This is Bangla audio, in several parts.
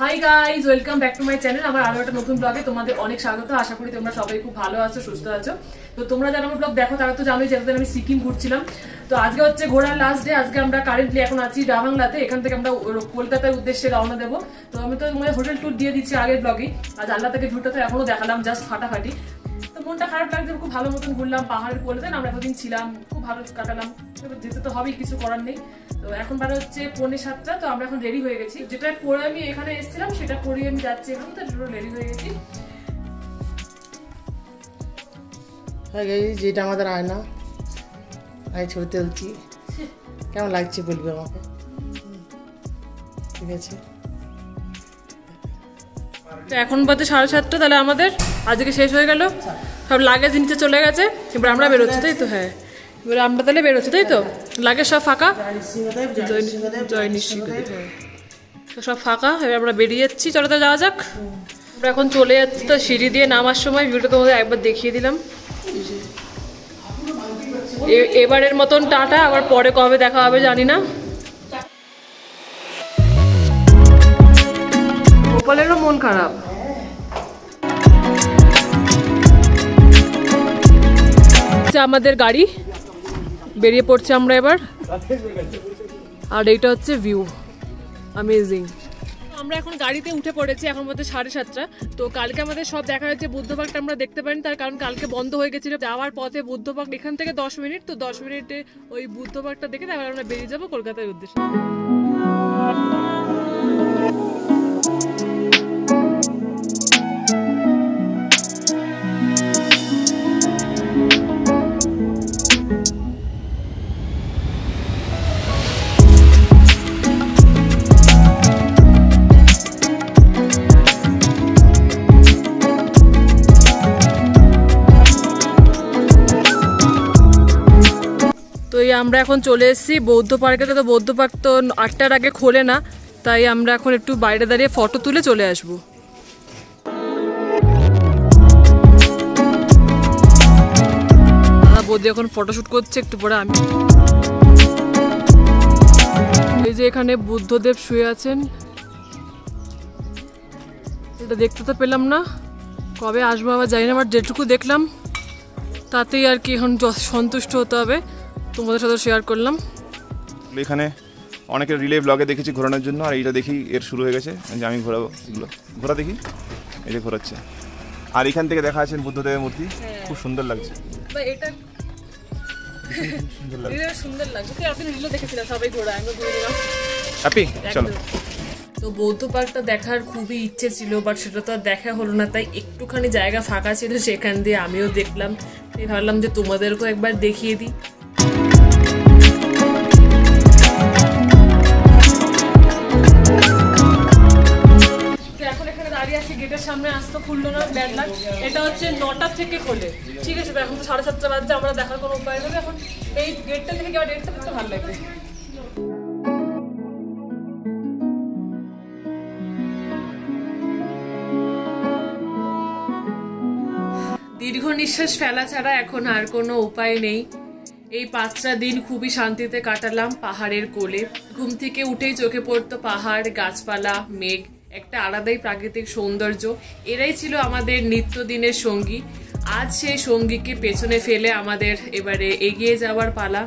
Hi guys, welcome back to my channel. আমার আরো একটা নতুন ব্লগে তোমাদের অনেক স্বাগত। আশা করি তোমরা সবাই খুব ভালো আছো, সুস্থ আছো। তো তোমরা যারা আমার ব্লগ দেখো তারা তো জানোই যে আমি সিকিম ঘুরছিলাম। তো আজকে হচ্ছে ঘোরার লাস্ট ডে। আজকে আমরা কারেন্টলি এখন আছি ডাবাংলাতে। এখান থেকে আমরা কলকাতার উদ্দেশ্যে রওনা দেবো। তো আমি তো তোমাদের হোটেল ট্যুর দিয়ে দিচ্ছি আগের ব্লগে। আজ আল্লাহ থেকে ভিউটা তো এখনো দেখালাম, জাস্ট ফাটাফাটি। তো মনটা খারাপ লাগছে, খুব ভালো মতন ঘুরলাম পাহাড়ের কোলেতে। আমরা এতদিন ছিলাম, খুব ভালো কাটালাম। যেতে তো হবেই, কিছু করার নেই। তো এখন বারে হচ্ছে 6:45। তো আমরা এখন রেডি হয়ে গেছি। যেটা পরে আমি এখানে এসেছিলাম সেটা পরে আমি যাচ্ছি এখন। তো রেডি হয়ে গেছি। হ্যাঁ গাইস, যেটা আমাদের আয়না, আমি ছবি তুলছি। কেমন লাগছে বলবি আমাকে, ঠিক আছে? তো এখন বাজে 7:30। তাহলে আমাদের আজকে শেষ হয়ে গেল, সব লাগেজ নিচে চলে গেছে। এবার আমরা বেরোচ্ছি, তাই তো? হ্যাঁ, এবার আমরা তাহলে বেরোচ্ছি, তাই তো? লাগেজ সব ফাঁকা, সব ফাঁকা। এবার আমরা বেরিয়ে যাচ্ছি, চলো তো যাওয়া যাক। আমরা এখন চলে যাচ্ছি। তো সিঁড়ি দিয়ে নামার সময় ভিডিও তোমাদের একবার দেখিয়ে দিলাম। এবারের মতন টাটা, আবার পরে কবে দেখা হবে জানি না। গোপালেরও মন খারাপ। আমাদের গাড়ি বেরিয়ে পড়ছে আমরা এবার। আর এইটা হচ্ছে ভিউ, অ্যামেজিং। আমরা এখন গাড়িতে উঠে পড়েছি, এখন মধ্যে 7:30। তো কালকে আমাদের সব দেখা যাচ্ছে। বুদ্ধবাগটা আমরা দেখতে পাইনি, তার কারণ কালকে বন্ধ হয়ে গেছিল। যাওয়ার পথে বুদ্ধবাগ এখান থেকে 10 মিনিট, তো 10 মিনিটে ওই বুদ্ধবাগটা দেখে তারপর আমরা বেরিয়ে যাবো কলকাতার উদ্দেশ্যে। তো আমরা এখন চলে এসেছি বৌদ্ধ পার্কে। তো বৌদ্ধ পার্ক তো 8টার আগে খোলে না, তাই আমরা এখন একটু বাইরে দাঁড়িয়ে ফটো তুলে চলে আসবো। বৌদি এখন ফটোশুট করছে, একটু পরে আমি। এই যে এখানে বুদ্ধদেব শুয়ে আছেন, এটা দেখতে তো পেলাম না, কবে আসবো আবার জানি না। আবার যেটুকু দেখলাম তাতেই আর কি এখন সন্তুষ্ট হতে হবে। তোমাদের সাথে শেয়ার করলাম। এখানে অনেকের রিলে ব্লগে দেখেছি ঘোরানোর জন্য, আর এইটা দেখি এর শুরু হয়ে গেছে যে আমি ঘোরাবো। এগুলো ঘোরা দেখি, এই যে ঘোরাচ্ছে। আর এখান থেকে দেখা যাচ্ছে বুদ্ধদেবের মূর্তি, খুব সুন্দর লাগছে। চলো। তো বৌদ্ধ পার্কটা দেখার খুবই ইচ্ছে ছিল, বাট সেটা তো আর দেখা হলো না। তাই একটুখানি জায়গা ফাঁকা ছিল, সেখান দিয়ে আমিও দেখলাম। তাই ভাবলাম যে তোমাদেরকেও একবার দেখিয়ে দিই। এখন এখানে দাঁড়িয়ে আছি, গেটের সামনে আসতে খুললো না, ব্যাড লাক। এটা হচ্ছে 9টা থেকে খোলে, ঠিক আছে? এখন তো 7:30 বাজছে, আমরা দেখার কোনো উপায় নেই। এখন এই গেটটা থেকে আবার ডেটটা দেখতে ভালো লাগবে। দীর্ঘ নিঃশ্বাস ফেলা ছাড়া এখন আর কোনো উপায় নেই। এই 5টা দিন খুবই শান্তিতে কাটালাম পাহাড়ের কোলে। ঘুম থেকে উঠেই চোখে পড়তো পাহাড়, গাছপালা, মেঘ, একটা আলাদাই প্রাকৃতিক সৌন্দর্য। এরাই ছিল আমাদের নিত্যদিনের সঙ্গী। আজ সেই সঙ্গীকে পেছনে ফেলে আমাদের এবারে এগিয়ে যাওয়ার পালা।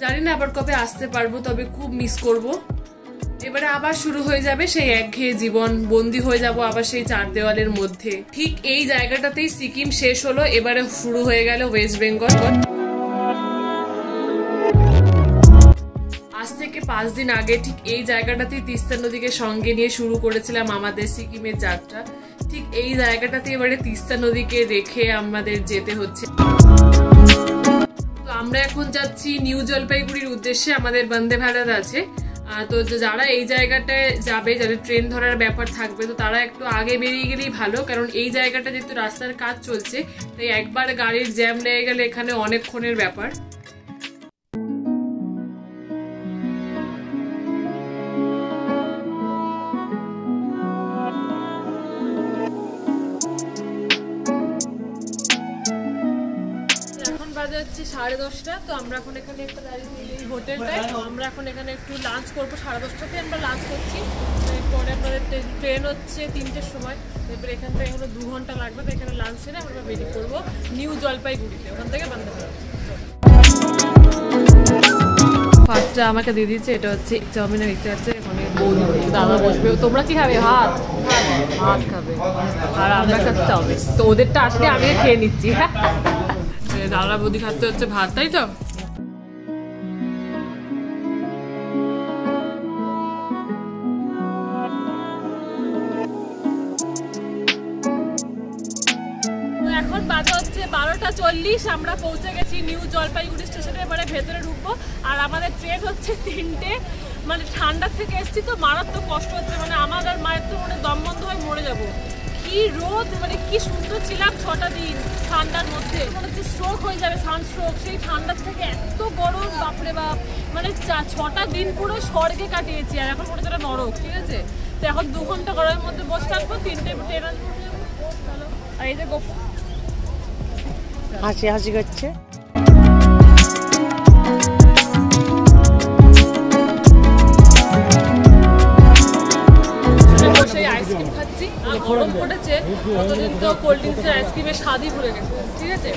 জানি না আবার কবে আসতে পারবো, তবে খুব মিস করব। এবারে আবার শুরু হয়ে যাবে সেই একঘেয়ে জীবন, বন্দী হয়ে যাব আবার সেই 4 দেওয়ালের মধ্যে। ঠিক এই জায়গাটাতেই সিকিম শেষ হলো, এবারে শুরু হয়ে গেল ওয়েস্ট বেঙ্গল। আজ থেকে 5 দিন আগে ঠিক এই জায়গাটাতেই তিস্তা নদীকে সঙ্গে নিয়ে শুরু করেছিলাম আমাদের সিকিমের যাত্রা। ঠিক এই জায়গাটাতে এবারে তিস্তা নদীকে রেখে আমাদের যেতে হচ্ছে। তো আমরা এখন যাচ্ছি নিউ জলপাইগুড়ির উদ্দেশ্যে, আমাদের বন্দে ভারত আছে। তো যারা এই জায়গাটায় যাবে, যাদের ট্রেন ধরার ব্যাপার থাকবে, তো তারা একটু আগে বেরিয়ে গেলেই ভালো, কারণ এই জায়গাটা যেহেতু রাস্তার কাজ চলছে, তাই একবার গাড়ির জ্যাম লেগে গেলে এখানে অনেকক্ষণের ব্যাপার। এখন বাজে হচ্ছে 10:30। তো আমরা এখন এখানে একটা দাঁড়িয়ে এই হোটেলটায়, আমরা এখন এখানে একটু লাঞ্চ করবো। 10:30টাতে আমরা লাঞ্চ করছি। এরপরে আমাদের ট্রেন হচ্ছে 3টের সময়। এরপরে এখান থেকে এখনো 2 ঘন্টা লাগবে। তো এখানে লাঞ্চ সেরে আমরা বেরিয়ে করবো নিউ জলপাইগুড়িতে, ওখান থেকে বন্দে ভারত। ফার্স্টে আমাকে দিয়ে দিচ্ছে, এটা হচ্ছে চাউমিনের দেখতে যাচ্ছে। এখানে দাদা বসবে। তোমরা কি খাবে? ভাত খাবে, আর আমরা খাচ্ছি চাউমিন। তো ওদেরটা আসলে আমি খেয়ে নিচ্ছি। দাদা বৌদি খাচ্ছে হচ্ছে ভাত, তাই তো? এখন বাজে হচ্ছে 12:40। আমরা পৌঁছে গেছি নিউ জলপাইগুড়ি স্টেশনে। এবারে ভেতরে ঢুকবো। আর আমাদের ট্রেন হচ্ছে 3টে। মানে ঠান্ডার থেকে এসছি তো মারাত্মক কষ্ট হচ্ছে। মানে আমার আর মায়ের তো মানে দম বন্ধ হয়ে মরে যাবো। কি রোদ, মানে কি সুন্দর ছিলাম 6টা দিন ঠান্ডার মধ্যে। মনে হচ্ছে স্ট্রোক হয়ে যাবে, সানস্ট্রোক। সেই ঠান্ডার থেকে এত গরম, বাপরে বাপ। মানে 6টা দিন পুরো স্বর্গে কাটিয়েছি। আর এখন মনে হচ্ছে নরক, ঠিক আছে? তো এখন 2 ঘন্টা গরমের মধ্যে বসে থাকবো। 3টে ট্রেন। আর এই যে গোপু হাসি করছে। আইসক্রিম খাচ্ছি। আর গরম পড়েছে, কতদিন তো কোল্ড ড্রিঙ্কসের আইসক্রিমের স্বাদই ভুলে গেছে, ঠিক আছে?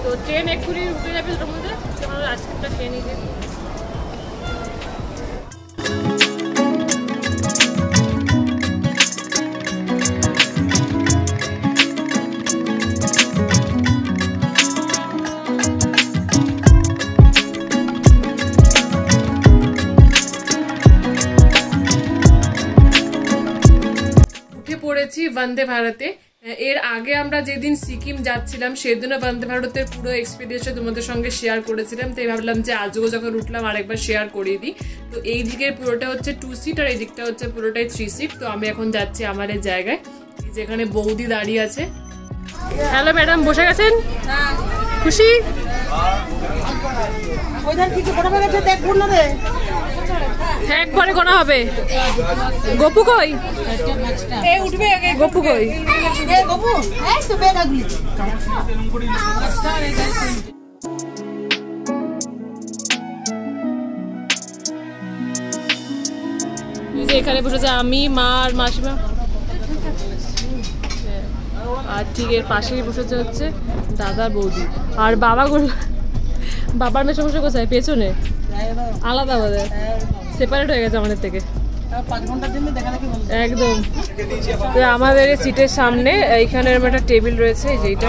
তো ট্রেন এক্ষুনি উঠে যাবে ওটার মধ্যে। আমরা আইসক্রিমটা খেয়ে নিয়ে যাই। পড়েছি বন্দে ভারতে। এর আগে আমরা যেদিন সিকিম যাচ্ছিলাম সেদিনও বন্দে ভারতের পুরো এক্সপিরিয়েন্সটা তোমাদের সঙ্গে শেয়ার করেছিলাম। তাই ভাবলাম যে আজও যখন উঠলাম আরেকবার শেয়ার করিয়ে দিই। তো এই দিকের পুরোটা হচ্ছে 2 সিট আর এই দিকটা হচ্ছে পুরোটাই 3 সিট। তো আমি এখন যাচ্ছি আমার এই জায়গায়, যেখানে বৌদি দাঁড়িয়ে আছে। হ্যালো ম্যাডাম, বসে গেছেন? খুশি? একবারে গোনা হবে। গপু কই? উঠবে। গপু কই? এখানে বসেছে আমি, মা আর মাসিমা। আর ঠিক এর পাশেই বসেছে হচ্ছে দাদা বৌদি। আর বাবার মেয়ে সমস্যা কোথায়? পেছনে আলাদা, আমাদের সেপারেট হয়ে গেছে আমাদের থেকে একদম। আমাদের সিটের সামনে এইখানে একটা টেবিল রয়েছে, যেটা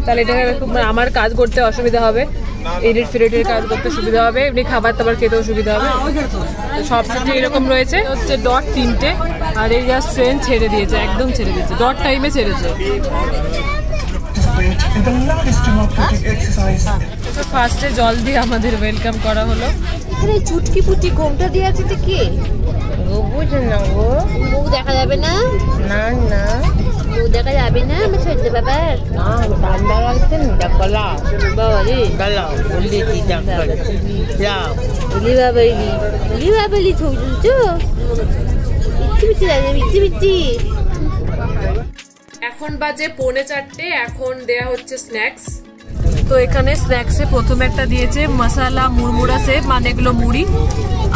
তাহলে এটা আমার কাজ করতে অসুবিধা হবে, এডিট ফিডিটের কাজ করতে সুবিধা হবে, এমনি খাবার টাবার খেতেও সুবিধা হবে। সব সিটে এরকম রয়েছে। হচ্ছে ডট 3টে। আর এই জাস্ট ট্রেন ছেড়ে দিয়েছে, একদম ছেড়ে দিয়েছে, ডট টাইমে ছেড়েছে। ফার্স্টে জল দিয়ে আমাদের ওয়েলকাম করা হলো। এখানে চুটকি পুটি ঘোমটা দিয়ে আছে, কি বুঝেন না গো? মুখ দেখা যাবে না? না না, মুখ দেখা যাবে না আমার ছোট বাবার। ঠান্ডা লাগছে না, গলা বাবা রে, গলা বললি কি ডাক্তার যাও। বলি বাবালি, বলি বাবালি ছুটছো ইচ্ছি বিচ্ছি লাগে, ইচ্ছি বিচ্ছি। এখন বাজে 3:45। এখন দেয়া হচ্ছে স্ন্যাক্স। তো এখানে স্ন্যাক্সে প্রথমে একটা দিয়েছে মশলা মুড়মুড়া সেপ, মানে এগুলো মুড়ি।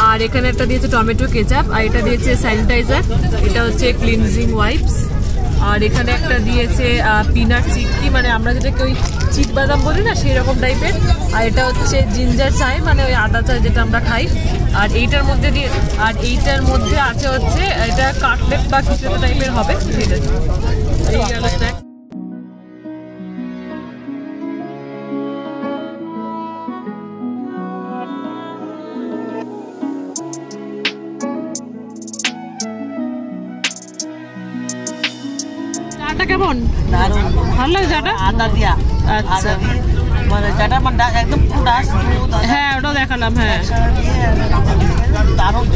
আর এখানে একটা দিয়েছে টমেটো কেচাপ। আর এটা দিয়েছে স্যানিটাইজার, এটা হচ্ছে ক্লিনজিং ওয়াইপস। আর এখানে একটা দিয়েছে পিনাট চিক্কি, মানে আমরা যেটাকে ওই চিট বাদাম বলি না, সেই রকম টাইপের। আর এটা হচ্ছে জিঞ্জার চাই, মানে ওই আদা চাই যেটা আমরা খাই। আর এইটার মধ্যে আছে হচ্ছে এটা কাটলেট বা কিছু একটা টাইপের হবে, ঠিক আছে? এই গেল স্ন্যাক্স। চাটা কেমন? ভালো লাগে চাটা? আদা দিয়া। আচ্ছা, মানে চাটা মানে একদম পুরো হ্যাঁ ওটাও দেখালাম। হ্যাঁ, দারুণ।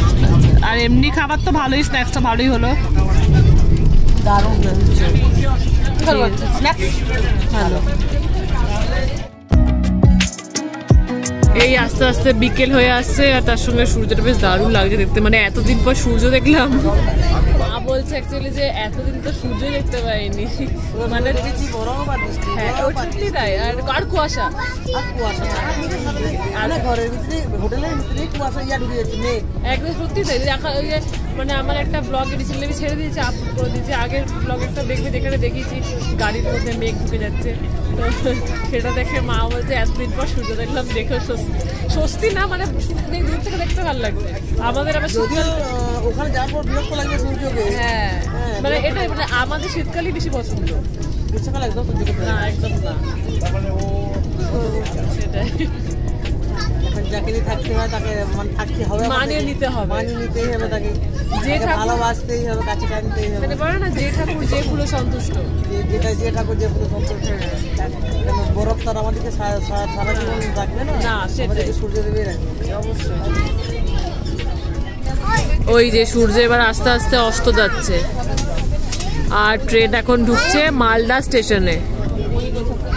আর এমনি খাবার তো ভালোই, স্ন্যাক্সটা ভালোই হলো, দারুণ। ভালো। এই আস্তে আস্তে বিকেল হয়ে আসছে, আর তার সঙ্গে সূর্যটা বেশ দারুণ লাগছে দেখতে। মানে এতদিন পর সূর্য দেখলাম। মা বলছে অ্যাকচুয়ালি যে এতদিন তো সূর্য দেখতে পাইনি, মানে সত্যি তাই। আর কুয়াশা, একদম সত্যি তাই। ওই যে মানে আমার একটা ব্লগ রিসেন্টলি আমি ছেড়ে দিয়েছি, আপলোড করে দিয়েছি, আগের ব্লগ একটা দেখবে যেখানে দেখিয়েছি গাড়ির মধ্যে মেঘ ঢুকে যাচ্ছে, তো সেটা দেখে মা বলছে এতদিন পর সূর্য দেখলাম, দেখে স্বস্তি না, মানে দূর থেকে দেখতে ভালো লাগছে। আমাদের আবার শীতকাল ওখানে যাওয়ার পর বিরক্ত লাগবে সূর্যকে। হ্যাঁ মানে এটা মানে আমাদের শীতকালই বেশি পছন্দ, গ্রীষ্মকাল একদম সহ্য করতে না একদম না। সেটাই, যাকে নিয়ে থাকতে হয় তাকে থাকতে হবে, মানিয়ে নিতে হবে, মানিয়ে নিতেই হবে, তাকে যে ভালোবাসতেই হবে, কাছে টানতেই হবে। মানে বলে না যে ঠাকুর যে ফুলে সন্তুষ্ট, যে ঠাকুর যে ফুলে সন্তুষ্ট। বরফ তার আমাদেরকে সারা জীবন রাখবে না, সেটাই সূর্য দেবে রাখবে অবশ্যই। ওই যে সূর্য এবার আস্তে আস্তে অস্ত যাচ্ছে, আর ট্রেন এখন ঢুকছে মালদা স্টেশনে।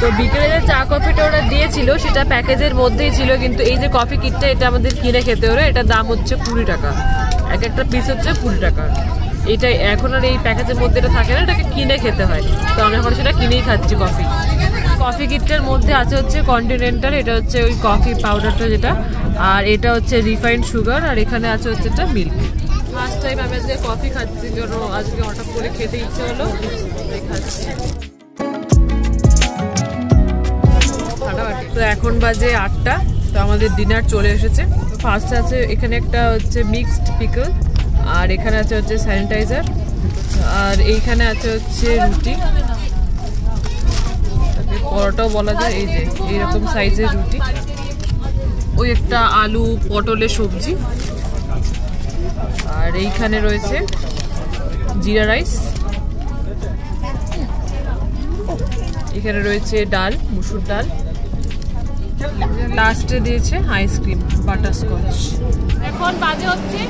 তো বিকেলে যে চা কফিটা ওরা দিয়েছিল সেটা প্যাকেজের মধ্যেই ছিল, কিন্তু এই যে কফি কিটটা এটা আমাদের কিনে খেতে হলো। এটার দাম হচ্ছে 20 টাকা, এক একটা পিস হচ্ছে 20 টাকা। এটা এখন আর এই প্যাকেজের মধ্যে এটা থাকে না, এটাকে কিনে খেতে হয়। তো আমরা এখন সেটা কিনেই খাচ্ছি কফি। কফি কিটটার মধ্যে আছে হচ্ছে কন্টিনেন্টাল, এটা হচ্ছে ওই কফি পাউডারটা যেটা, আর এটা হচ্ছে রিফাইন্ড সুগার, আর এখানে আছে হচ্ছে একটা মিল্ক। ফার্স্ট টাইম আমি আজকে কফি খাচ্ছি, জন্য আজকে হঠাৎ করে খেতে ইচ্ছে হলো, খাচ্ছি। তো এখন বাজে 8টা, তো আমাদের ডিনার চলে এসেছে। ফার্স্ট আছে এখানে একটা হচ্ছে মিক্সড পিকল, আর এখানে আছে হচ্ছে স্যানিটাইজার, আর এইখানে আছে হচ্ছে রুটি, পরোটাও বলা যায়, এই যে এইরকম সাইজের রুটি, ওই একটা আলু পটলের সবজি, আর এইখানে রয়েছে জিরা রাইস, এখানে রয়েছে ডাল, মুসুর ডাল, লাস্টে দিয়েছে আইসক্রিম বাটারস্কচ। এখন বাজে হচ্ছে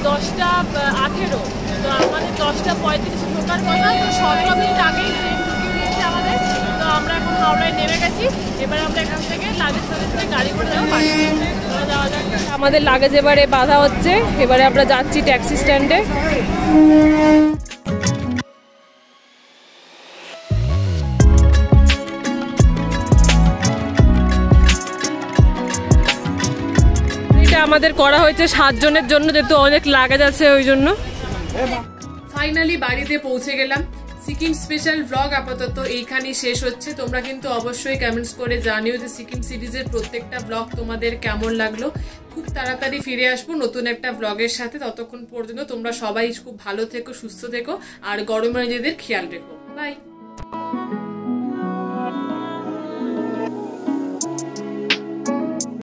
10:18, তো আমাদের 10:35 ঢোকার কথা, তো 17 মিনিট আগেই ট্রেন ঢুকিয়ে দিয়েছে আমাদের। তো আমরা এখন হাওড়ায় নেমে গেছি, এবার আমরা এখান থেকে লাগেজ গাড়ি করে যাবো বাড়ি। যাওয়া যাক, আমাদের লাগেজ এবারে বাঁধা হচ্ছে, এবারে আমরা যাচ্ছি ট্যাক্সি স্ট্যান্ডে। আমাদের করা হয়েছে 7 জনের জন্য, যেহেতু অনেক লাগেজ আছে ওই জন্য। ফাইনালি বাড়িতে পৌঁছে গেলাম। সিকিম স্পেশাল ব্লগ আপাতত এইখানেই শেষ হচ্ছে। তোমরা কিন্তু অবশ্যই কমেন্টস করে জানিও যে সিকিম সিরিজের প্রত্যেকটা ব্লগ তোমাদের কেমন লাগলো। খুব তাড়াতাড়ি ফিরে আসবো নতুন একটা ব্লগের সাথে। ততক্ষণ পর্যন্ত তোমরা সবাই খুব ভালো থেকো, সুস্থ থেকো, আর গরমে নিজেদের খেয়াল রেখো। বাই।